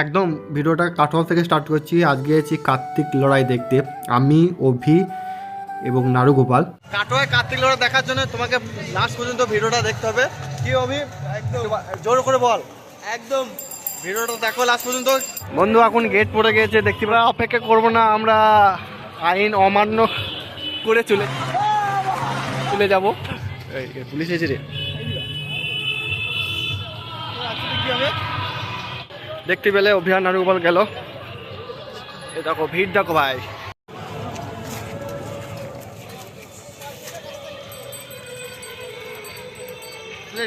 একদম ভিডিওটা কাটোয়া থেকে স্টার্ট করছি। আজকে এসেছি কার্তিক লড়াই দেখতে, আমি অভি এবং নারুগোপাল। কাটোয়ায় কার্তিক লড়াই দেখার জন্য তোমাকে লাস্ট পর্যন্ত ভিডিওটা দেখতে হবে। কি অভি, একদম জোর করে বল। একদম ভিডিওটা দেখো লাস্ট পর্যন্ত। বন্ধু এখন গেট পড়ে গিয়েছে, দেখতে পাই। অপেক্ষা করবো না, আমরা আইন অমান্য করে চলে যাবো। পুলিশ এসে রে, কি হবে দেখতে পেলে। অভিয়ান নারুগোপাল গেল। এ দেখো ভিড়, দেখো ভাই।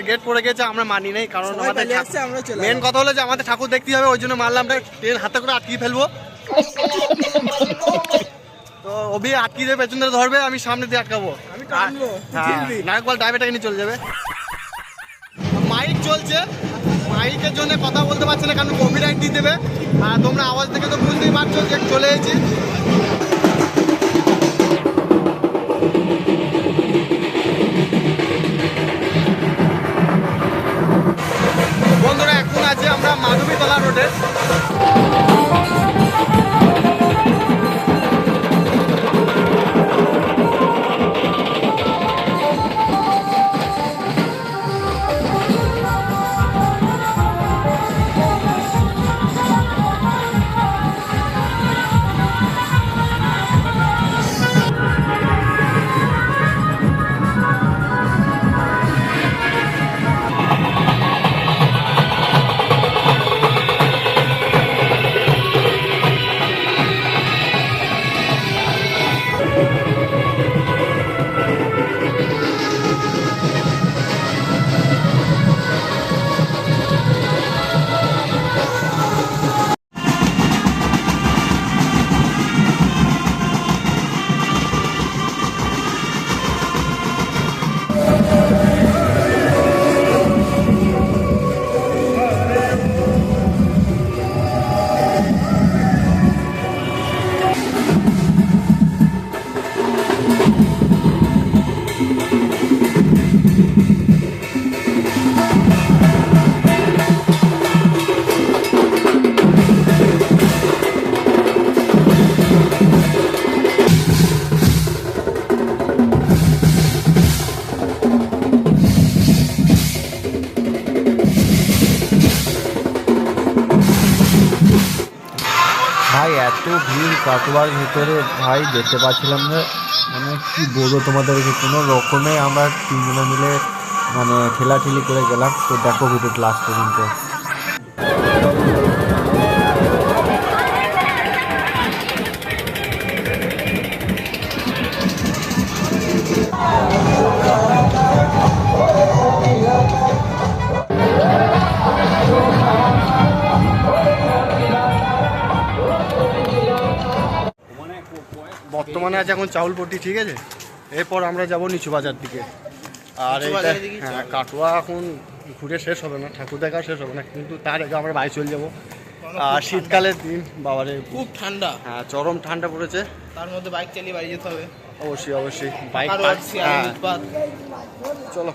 গেট পড়ে গেছে, আমরা মানি নাই, কারণ মেন কথা হলো যে আমাদের ঠাকুর দেখতে হবে, ওই জন্য মারলাম। ট্রেন হাতে করে আটকিয়ে ফেলবো। তো অভি আটকিয়ে দেবে, পেছন ধরে ধরবে, আমি সামনে দিয়ে আটকাবো। নারুগোপাল ড্রাইভারটাকে নিয়ে চলে যাবে। মাইক চলছে, মাইকের জন্য কথা বলতে পারছে না, কারণ কপিরাইট দিয়ে দেবে। আর তোমরা আওয়াজ দেখে তো বুঝতেই পারছো যে চলে এসেছি। বন্ধুরা এখন আছে আমরা মাধবীতলা রোডে। ভাই এত ভিড় কাটোয়ার ভিতরে, ভাই যেতে পারছিলাম না। মানে কি বলবো তোমাদেরকে, কোনো রকমে আমরা তিনজনে মিলে মানে ঠেলাঠেলি করে গেলাম। তো দেখো ভিডিওটা লাস্ট পর্যন্ত। বর্তমানে আছে এখন চাউলপট্টি, ঠিক আছে। এরপর আমরা যাব নিচু বাজার দিকে। আর এইটা হ্যাঁ, কাটোয়া এখন ঘুরে শেষ হবে না, ঠাকুর দেখা শেষ হবে না, কিন্তু তার আগে আমরা বাড়ি চলে যাবো। আর শীতকালের দিন বাবারে খুব ঠান্ডা, হ্যাঁ চরম ঠান্ডা পড়েছে। তার মধ্যে বাইক চালিয়ে বাড়ি যেতে হবে। অবশ্যই অবশ্যই বাইক, চলো।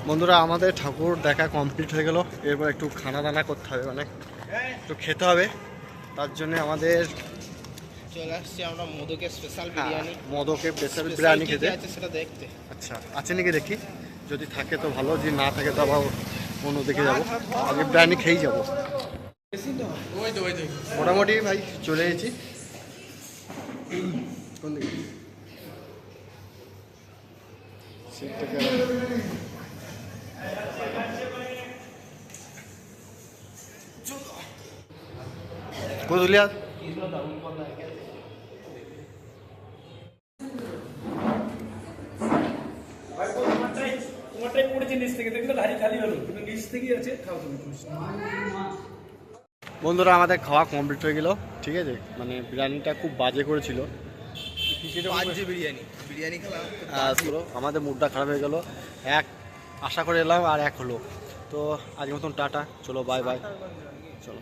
বন্ধুরা আমাদের ঠাকুর দেখা কমপ্লিট হয়ে গেল। এরপর একটু খানা দানা করতে হবে, মানে একটু খেতে হবে। তার জন্য আমাদের চলে আসছি আমরা মোদকের স্পেশাল বিরিয়ানি। মোদকের স্পেশাল বিরিয়ানি খেতে আছে সেটা দেখতে। আচ্ছা আছে নাকি দেখি, যদি থাকে তো ভালো, যদি না থাকে তো আবার অন্য দেখে যাবো। আগে বিরিয়ানি খেয়েই যাবো। মোটামুটি ভাই চলে এসেছি। কোন দিকে কোদলিয়া বন্ধুরা আমাদের খাওয়া কমপ্লিট হয়ে গেল, ঠিক আছে। মানে বিরিয়ানিটা খুব বাজে করেছিল, বিরিয়ানি খেলাম পুরো আমাদের মুডটা খারাপ হয়ে গেল। এক আশা করে এলাম আর এক হলো। তো আজকের মতন টাটা, চলো বাই বাই, চলো।